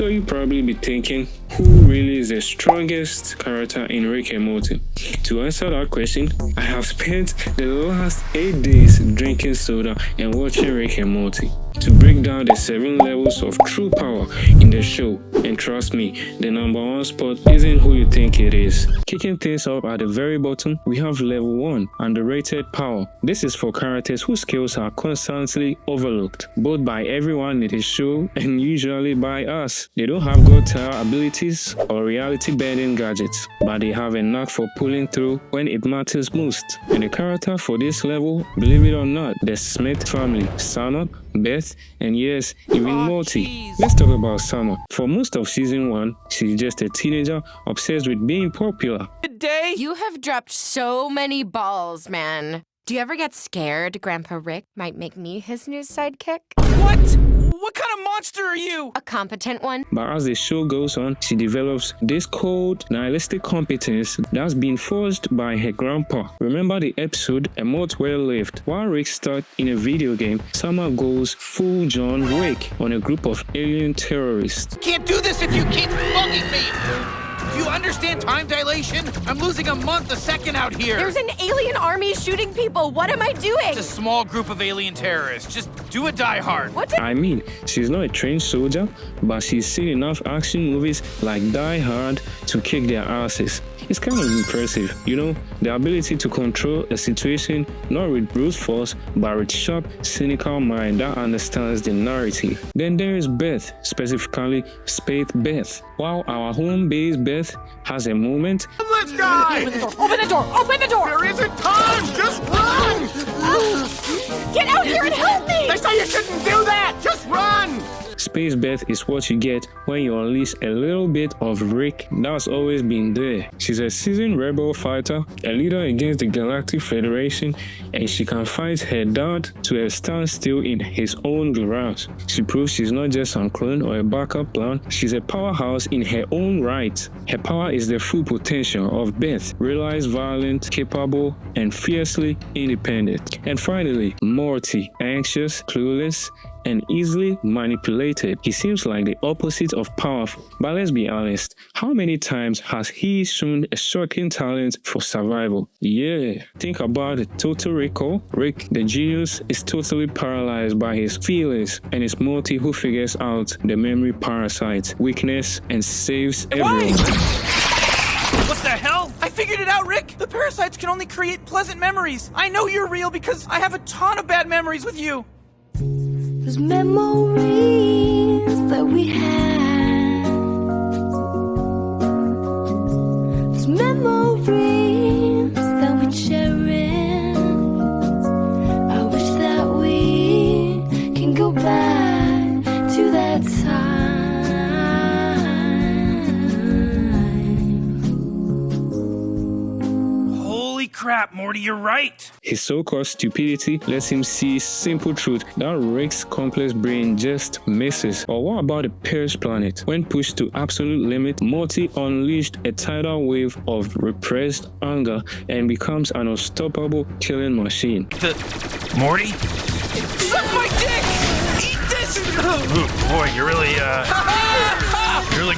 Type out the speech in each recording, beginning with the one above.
So you probably be thinking, who really is the strongest character in Rick and Morty? To answer that question, I have spent the last 8 days drinking soda and watching Rick and Morty to break down the 7 levels of true power in the show. And trust me, the #1 spot isn't who you think it is. Kicking things up at the very bottom, we have level 1, underrated power. This is for characters whose skills are constantly overlooked, both by everyone in the show and usually by us. They don't have god-tier abilities or reality-bending gadgets, but they have a knack for pulling through when it matters most. And the character for this level, believe it or not, the Smith family, Sana, Beth, and yes, even Morty. Let's talk about Sana. For most of season 1, she's just a teenager obsessed with being popular. Good day! You have dropped so many balls, man. Do you ever get scared Grandpa Rick might make me his new sidekick? What? What kind of monster are you? A competent one. But as the show goes on, she develops this cold, nihilistic competence that's been forged by her grandpa. Remember the episode, A Month Well Lived? While Rick's stuck in a video game, Summer goes full John Wick on a group of alien terrorists. Can't do this if you keep bugging me! Do you understand time dilation? I'm losing a month a second out here! There's an alien army shooting people. What am I doing? It's a small group of alien terrorists. Just do a Die Hard. I mean, she's not a trained soldier, but she's seen enough action movies like Die Hard to kick their asses. It's kind of impressive, you know, the ability to control a situation not with brute force, but with sharp, cynical mind that understands the narrative. Then there is Beth, specifically Space Beth. While our home-based Beth has a moment, Let's go! Open the door! Open the door! Open the door! There isn't time! Just run! Get out here and help me! They say you shouldn't do that! Just run! Space Beth is what you get when you unleash a little bit of Rick that's always been there. She's a seasoned rebel fighter, a leader against the Galactic Federation, and she can fight her dad to a standstill in his own garage. She proves she's not just a clone or a backup plan, she's a powerhouse in her own right. Her power is the full potential of Beth, realized, violent, capable, and fiercely independent. And finally, Morty, anxious, clueless, and easily manipulated. He seems like the opposite of powerful. But let's be honest, how many times has he shown a shocking talent for survival? Yeah, think about the Total Recall. Rick, the genius, is totally paralyzed by his feelings, and it's Morty who figures out the memory parasite weakness and saves everyone. What the hell? I figured it out, Rick! The parasites can only create pleasant memories. I know you're real because I have a ton of bad memories with you. Those memories that we had, those memories that we cherish. I wish that we can go back to that time. Holy crap, Morty, you're right! His so-called stupidity lets him see simple truth that Rick's complex brain just misses. Or what about the Pierce planet? When pushed to absolute limit, Morty unleashed a tidal wave of repressed anger and becomes an unstoppable killing machine. Morty? Suck my dick! Eat this! Ooh, boy, you're really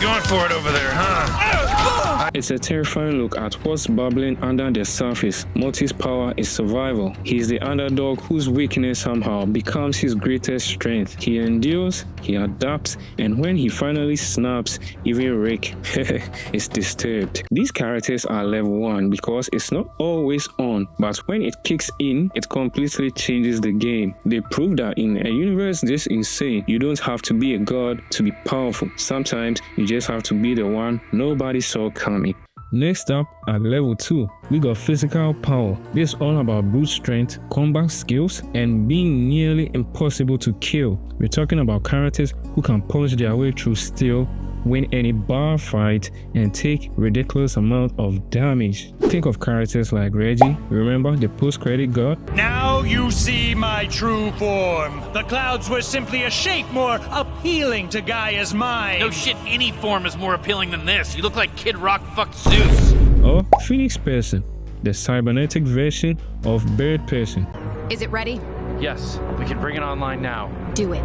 going for it over there, huh? It's a terrifying look at what's bubbling under the surface. Morty's power is survival. He's the underdog whose weakness somehow becomes his greatest strength. He endures, he adapts, and when he finally snaps, even Rick is disturbed. These characters are level 1 because it's not always on, but when it kicks in, it completely changes the game. They prove that in a universe this insane, you don't have to be a god to be powerful. Sometimes you just have to be the one nobody saw coming. Next up, at level 2, we got physical power. This is all about brute strength, combat skills, and being nearly impossible to kill. We're talking about characters who can punch their way through steel, win any bar fight, and take ridiculous amount of damage. Think of characters like Reggie, remember the post-credit god? Now you see my true form. The clouds were simply a shape more appealing to Gaia's mind. No shit, any form is more appealing than this. You look like Kid Rock fucked Zeus. Or Phoenixperson, the cybernetic version of Birdperson. Is it ready? Yes, we can bring it online now. Do it.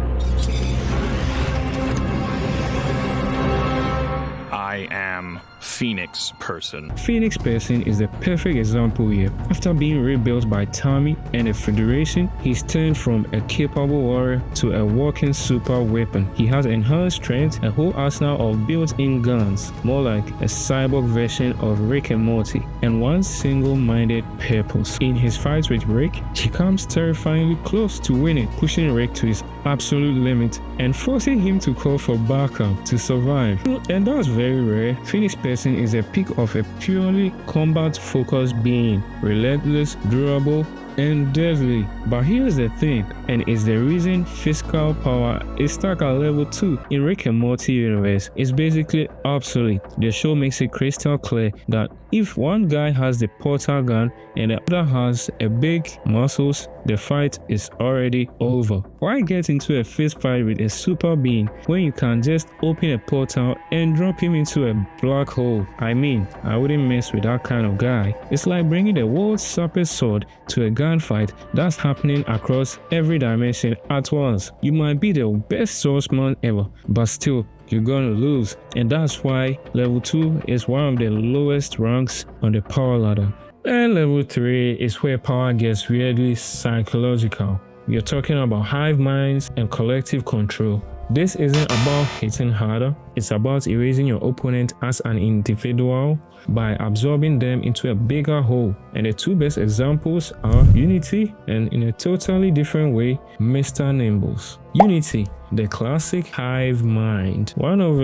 am Phoenixperson. Phoenixperson is the perfect example here. After being rebuilt by Tommy and the Federation, he's turned from a capable warrior to a walking super weapon. He has enhanced strength, a whole arsenal of built-in guns, more like a cyborg version of Rick and Morty, and one single-minded purpose. In his fight with Rick, he comes terrifyingly close to winning, pushing Rick to his absolute limit and forcing him to call for backup to survive. And that's very rare. Phoenixperson is a peak of a purely combat-focused being, relentless, durable, and deadly. But here's the thing, and it's the reason physical power is stuck at level 2 in Rick and Morty universe. It's basically obsolete. The show makes it crystal clear that if one guy has the portal gun and the other has a big muscles, the fight is already over. Why get into a fist fight with a super being when you can just open a portal and drop him into a black hole? I mean, I wouldn't mess with that kind of guy. It's like bringing the world's sharpest sword to a gunfight that's happening across every dimension at once. You might be the best swordsman ever, but still, you're gonna lose. And that's why level 2 is one of the lowest ranks on the power ladder. And level 3 is where power gets weirdly psychological. You're talking about hive minds and collective control. This isn't about hitting harder, it's about erasing your opponent as an individual by absorbing them into a bigger whole. And the two best examples are Unity and, in a totally different way, Mr. Nimbus. Unity, the classic hive mind, one of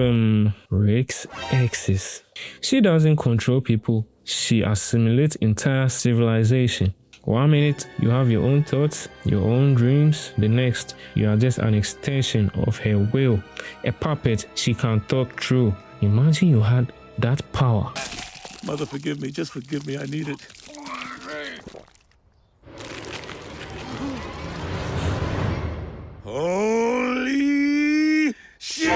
Rick's exes. She doesn't control people, she assimilates entire civilization. 1 minute you have your own thoughts, your own dreams, the next you are just an extension of her will, a puppet she can talk through. Imagine you had that power. Mother, forgive me, just forgive me, I need it. Holy shit!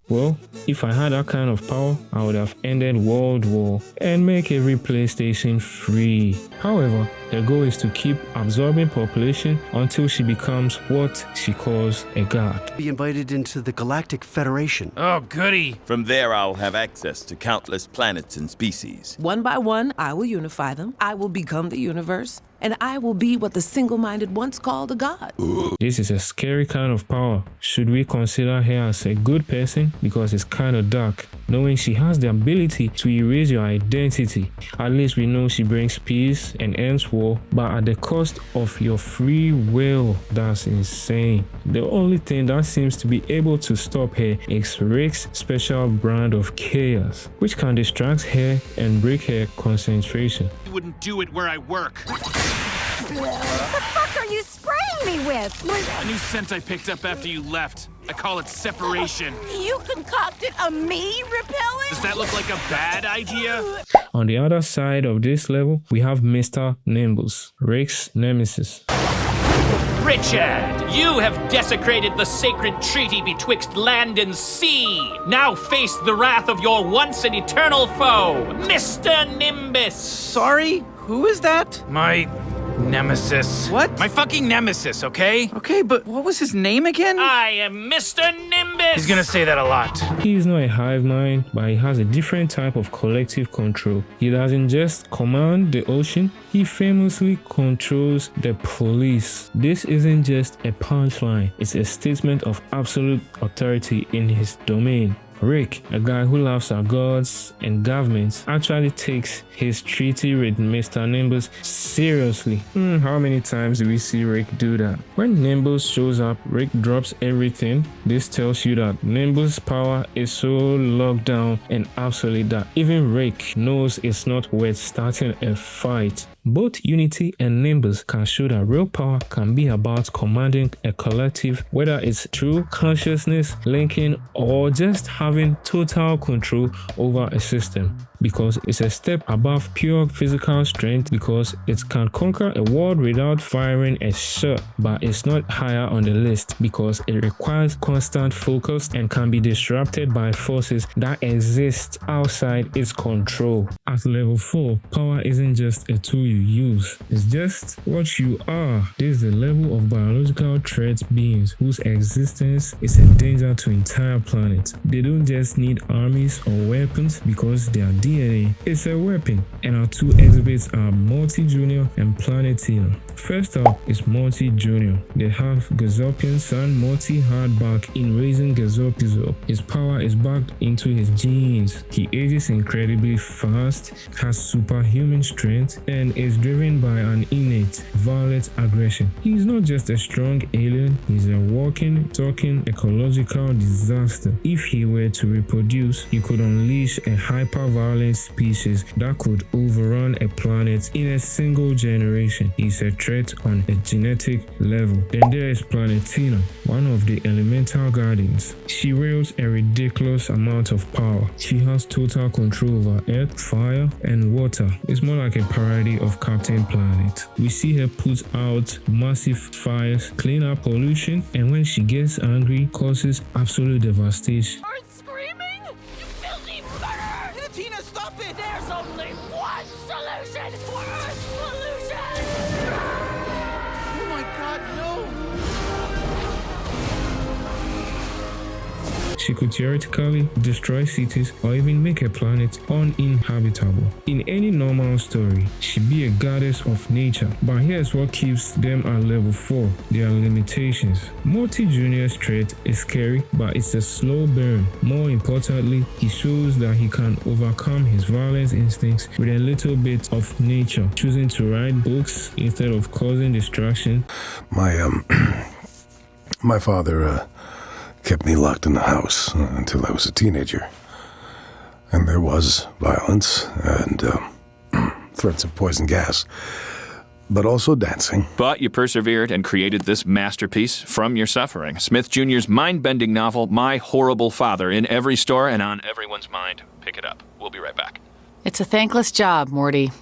Well, if I had that kind of power, I would have ended World War and make every PlayStation free. However, her goal is to keep absorbing population until she becomes what she calls a god. Be invited into the Galactic Federation. Oh, goody. From there, I'll have access to countless planets and species. One by one, I will unify them. I will become the universe. And I will be what the single-minded once called a god. This is a scary kind of power. Should we consider her as a good person? Because it's kind of dark, knowing she has the ability to erase your identity. At least we know she brings peace and ends war, but at the cost of your free will. That's insane. The only thing that seems to be able to stop her is Rick's special brand of chaos, which can distract her and break her concentration. You wouldn't do it where I work. What the fuck are you spraying me with? A new scent I picked up after you left. I call it separation. You concocted a me repellent? Does that look like a bad idea? On the other side of this level, we have Mr. Nimbus, Rick's nemesis. Richard, you have desecrated the sacred treaty betwixt land and sea. Now face the wrath of your once and eternal foe, Mr. Nimbus. Sorry? Who is that? My nemesis. What? My fucking nemesis, okay? Okay, but what was his name again? I am Mr. Nimbus. He's gonna say that a lot. He is not a hive mind, but he has a different type of collective control. He doesn't just command the ocean, he famously controls the police. This isn't just a punchline, it's a statement of absolute authority in his domain. Rick, a guy who laughs at gods and governments, actually takes his treaty with Mr. Nimbus seriously. How many times do we see Rick do that? When Nimbus shows up, Rick drops everything. This tells you that Nimbus' power is so locked down and absolute that even Rick knows it's not worth starting a fight. Both Unity and Nimbus can show that real power can be about commanding a collective, whether it's through consciousness, linking, or just having total control over a system. because it's a step above pure physical strength because it can conquer a world without firing a shot, but it's not higher on the list because it requires constant focus and can be disrupted by forces that exist outside its control. At level 4, power isn't just a tool you use, it's just what you are. This is the level of biological threat beings whose existence is a danger to entire planets. They don't just need armies or weapons because their DNA is a weapon. And our two exhibits are Morty Jr. and Planetina. First up is Morty Jr. They have Gazopian's son Morty hard back in raising Gazopizop. His power is backed into his genes. He ages incredibly fast, has superhuman strength, and is driven by an innate, violent aggression. He's not just a strong alien, he's a walking, talking ecological disaster. If he were to reproduce, he could unleash a hyper-violent species that could overrun a planet in a single generation. He's a threat on a genetic level. Then there is Planetina, one of the elemental guardians. She wields a ridiculous amount of power. She has total control over earth, fire, and water. It's more like a parody of Captain Planet. We see her put out massive fires, clean up pollution, and when she gets angry, causes absolute devastation. Aren't screaming? You filthy murderer! Planetina, stop it! There's only one solution for Earth pollution! Oh my god, no! She could theoretically destroy cities or even make a planet uninhabitable. In any normal story, she'd be a goddess of nature, but here's what keeps them at level 4, their limitations. Morty Jr.'s threat is scary, but it's a slow burn. More importantly, he shows that he can overcome his violence instincts with a little bit of nature, choosing to write books instead of causing destruction. My father, kept me locked in the house until I was a teenager. And there was violence and threats of poison gas, but also dancing. But you persevered and created this masterpiece from your suffering. Smith Jr.'s mind-bending novel, My Horrible Father, in every store and on everyone's mind. Pick it up. We'll be right back. It's a thankless job, Morty.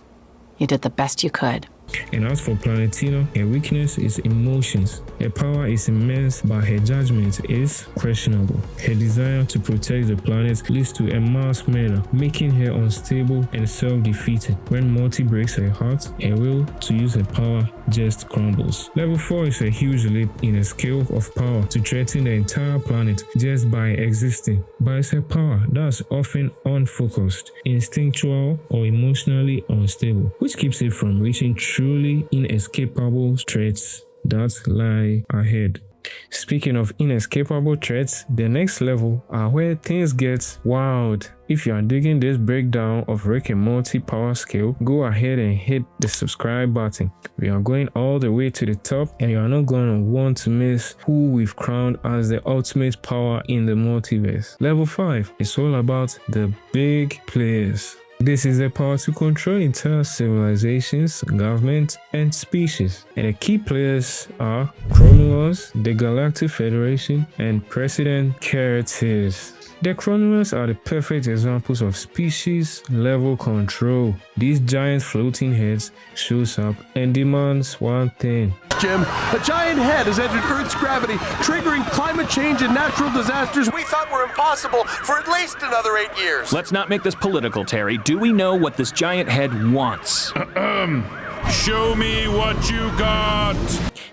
You did the best you could. And as for Planetina, her weakness is emotions. Her power is immense, but her judgment is questionable. Her desire to protect the planet leads to a mass murder, making her unstable and self-defeated. When Morty breaks her heart, her will to use her power just crumbles. Level 4 is a huge leap in a scale of power to threaten the entire planet just by existing. But it's her power that's often unfocused, instinctual, or emotionally unstable, which keeps it from reaching truly inescapable threats that lie ahead. Speaking of inescapable threats, the next level are where things get wild. If you are digging this breakdown of Rick and Morty power scale, go ahead and hit the subscribe button. We are going all the way to the top and you are not going to want to miss who we've crowned as the ultimate power in the multiverse. Level 5 is all about the big players. This is the power to control entire civilizations, governments, and species. And the key players are Cromulons, the Galactic Federation, and President Curtis. The Cromulons are the perfect examples of species-level control. These giant floating heads shows up and demands one thing. Jim, a giant head has entered Earth's gravity, triggering climate change and natural disasters we thought were impossible for at least another 8 years. Let's not make this political, Terry. Do we know what this giant head wants? Show me what you got!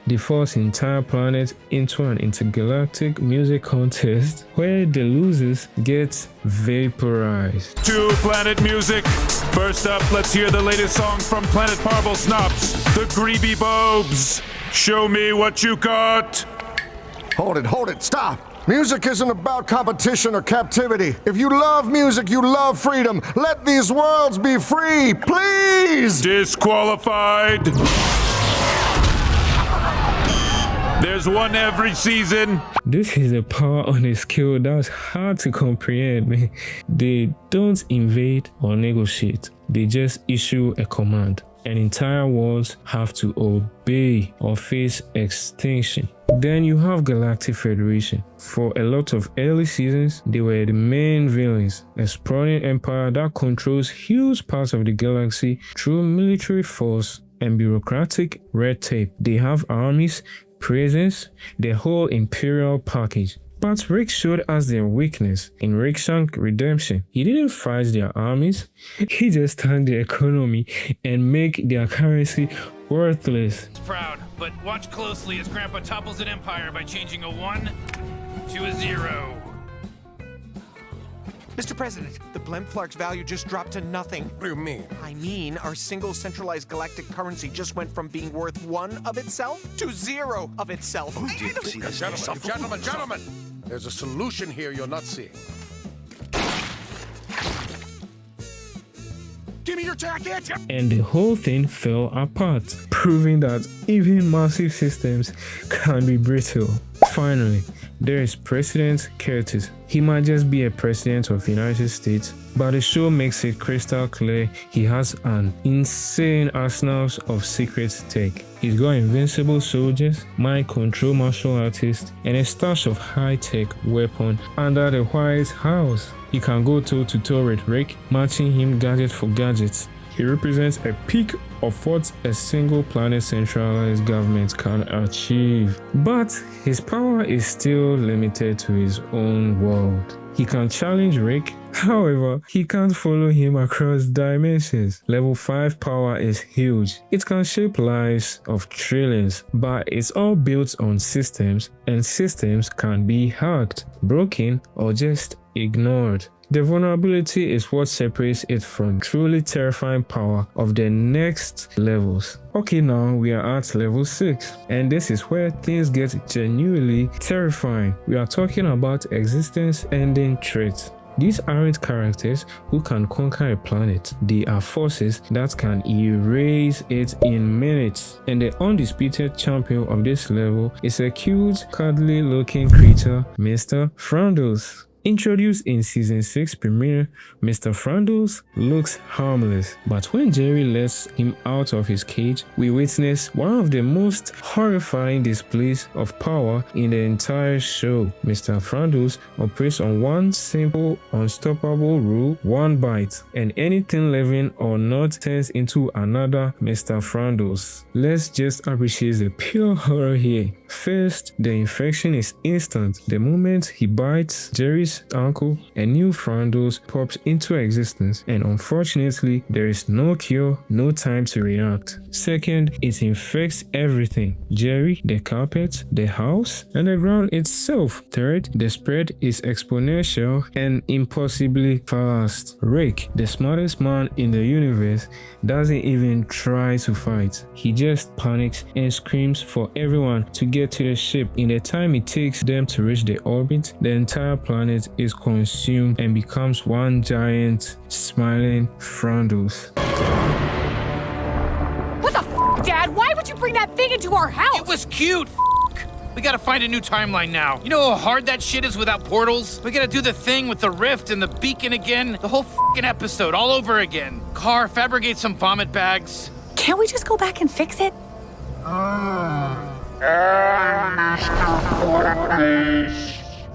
They force the entire planet into an intergalactic music contest where the losers get vaporized. To planet music. First up, let's hear the latest song from Planet Marble Snops, the Greeby Bobes. Show me what you got! Hold it, stop! Music isn't about competition or captivity. If you love music, you love freedom. Let these worlds be free, please! Disqualified! There's one every season. This is a power on a scale that's hard to comprehend, man. They don't invade or negotiate. They just issue a command. and entire worlds have to obey or face extinction. Then you have Galactic Federation. For a lot of early seasons, they were the main villains, a sprawling empire that controls huge parts of the galaxy through military force and bureaucratic red tape. They have armies, prisons, the whole imperial package. But Rick showed us their weakness in Rick Shank Redemption. He didn't fight their armies, he just turned the economy and make their currency worthless. It's proud, but watch closely as Grandpa topples an empire by changing a 1 to a 0. Mr. President, the Blemflark's value just dropped to nothing. What do you mean? I mean, our single centralized galactic currency just went from being worth 1 of itself to 0 of itself. Gentlemen, there's a solution here you're not seeing. Give me your jacket! And the whole thing fell apart, proving that even massive systems can be brittle. Finally, there is President Curtis. He might just be a president of the United States, but the show makes it crystal clear he has an insane arsenal of secret tech. He's got invincible soldiers, mind control martial artists, and a stash of high-tech weapons under the White House. He can go toe-to-toe with Rick, matching him gadget for gadget. He represents a peak of what a single planet centralized government can achieve. But his power is still limited to his own world. He can challenge Rick, however, he can't follow him across dimensions. Level 5 power is huge. It can shape lives of trillions, but it's all built on systems, and systems can be hacked, broken, or just ignored. The vulnerability is what separates it from truly terrifying power of the next levels. Okay, now we are at level 6, and this is where things get genuinely terrifying. We are talking about existence-ending threats. These aren't characters who can conquer a planet. They are forces that can erase it in minutes. And the undisputed champion of this level is a cute, cuddly looking creature, Mr. Frundles. Introduced in Season 6 premiere, Mr. Frundles looks harmless, but when Jerry lets him out of his cage, we witness one of the most horrifying displays of power in the entire show. Mr. Frundles operates on one simple, unstoppable rule: one bite, and anything living or not turns into another Mr. Frundles. Let's just appreciate the pure horror here. First, the infection is instant. The moment he bites Jerry's ankle, a new Frundles pops into existence, and unfortunately, there is no cure, no time to react. Second, it infects everything: Jerry, the carpet, the house, and the ground itself. Third, the spread is exponential and impossibly fast. Rick, the smartest man in the universe, doesn't even try to fight. He just panics and screams for everyone to get to the ship. In the time it takes them to reach the orbit, the entire planet is consumed and becomes one giant smiling Frundles. What the f, Dad? Why would you bring that thing into our house? It was cute. We gotta find a new timeline now. You know how hard that shit is without portals? We gotta do the thing with the rift and the beacon again. The whole f***ing episode all over again. Car, fabricate some vomit bags. Can't we just go back and fix it?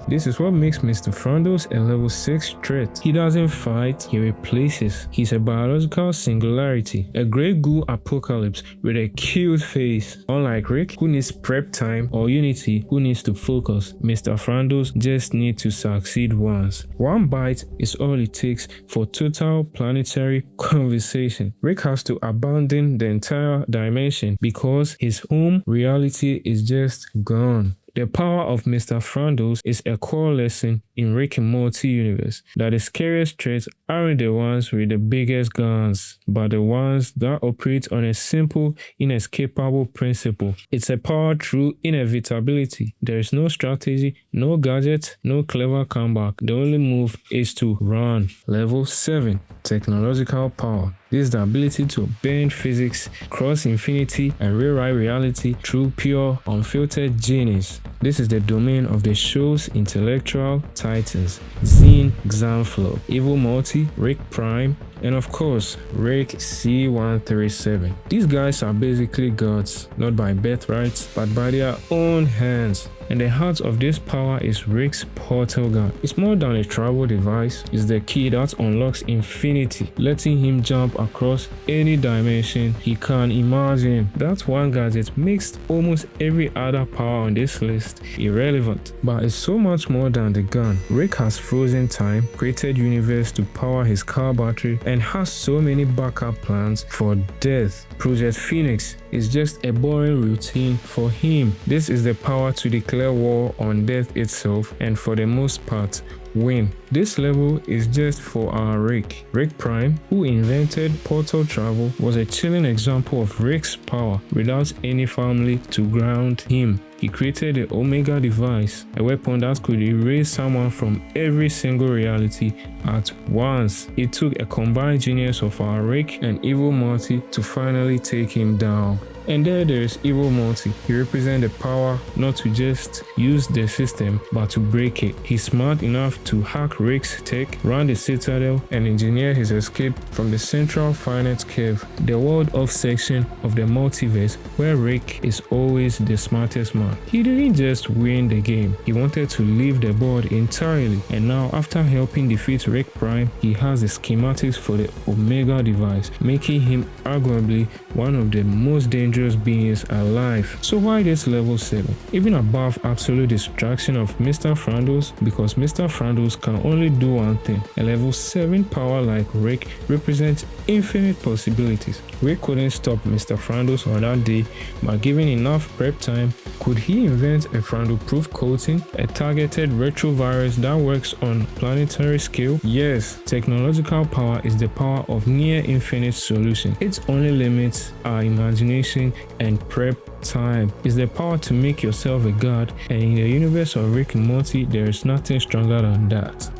This is what makes Mr. Frundles a level 6 threat. He doesn't fight, he replaces. He's a biological singularity, a great ghoul apocalypse with a cute face. Unlike Rick, who needs prep time, or Unity, who needs to focus, Mr. Frundles just needs to succeed once. One bite is all it takes for total planetary conversation. Rick has to abandon the entire dimension because his home reality is just gone. The power of Mr. Frundles is a core lesson in Rick and Morty universe, that the scariest threats aren't the ones with the biggest guns, but the ones that operate on a simple, inescapable principle. It's a power through inevitability. There is no strategy, no gadget, no clever comeback. The only move is to run. Level 7. Technological power. This is the ability to bend physics, cross infinity, and rewrite reality through pure, unfiltered genius. This is the domain of the show's intellectual titans: Zine, Xanflow, Evil Morty, Rick Prime, And of course, Rick C137. These guys are basically gods, not by birthright, but by their own hands. And the heart of this power is Rick's portal gun. It's more than a travel device, it's the key that unlocks infinity, letting him jump across any dimension he can imagine. That one gadget makes almost every other power on this list irrelevant. But it's so much more than the gun. Rick has frozen time, created universe to power his car battery, and has so many backup plans for death. Project Phoenix is just a boring routine for him. This is the power to declare war on death itself and for the most part win. This level is just for our Rick. Rick Prime, who invented portal travel, was a chilling example of Rick's power without any family to ground him. He created the Omega device, a weapon that could erase someone from every single reality at once. It took a combined genius of our Rick and Evil Morty to finally take him down. And there is Evil Morty. He represents the power not to just use the system, but to break it. He's smart enough to hack Rick's tech, run the Citadel, and engineer his escape from the Central Finite Curve, the world-off section of the multiverse where Rick is always the smartest man. He didn't just win the game, he wanted to leave the board entirely. And now, after helping defeat Rick Prime, he has the schematics for the Omega device, making him arguably one of the most dangerous beings alive. So why this level 7? Even above absolute distraction of Mr. Frundles, because Mr. Frundles can only do one thing. A level 7 power like Rick represents infinite possibilities. Rick couldn't stop Mr. Frundles on that day, but given enough prep time, could he invent a Frundle-proof coating, a targeted retrovirus that works on planetary scale? Yes, technological power is the power of near-infinite solution. Its only limits are imagination and prep time. It's the power to make yourself a god, and in the universe of Rick and Morty, there is nothing stronger than that.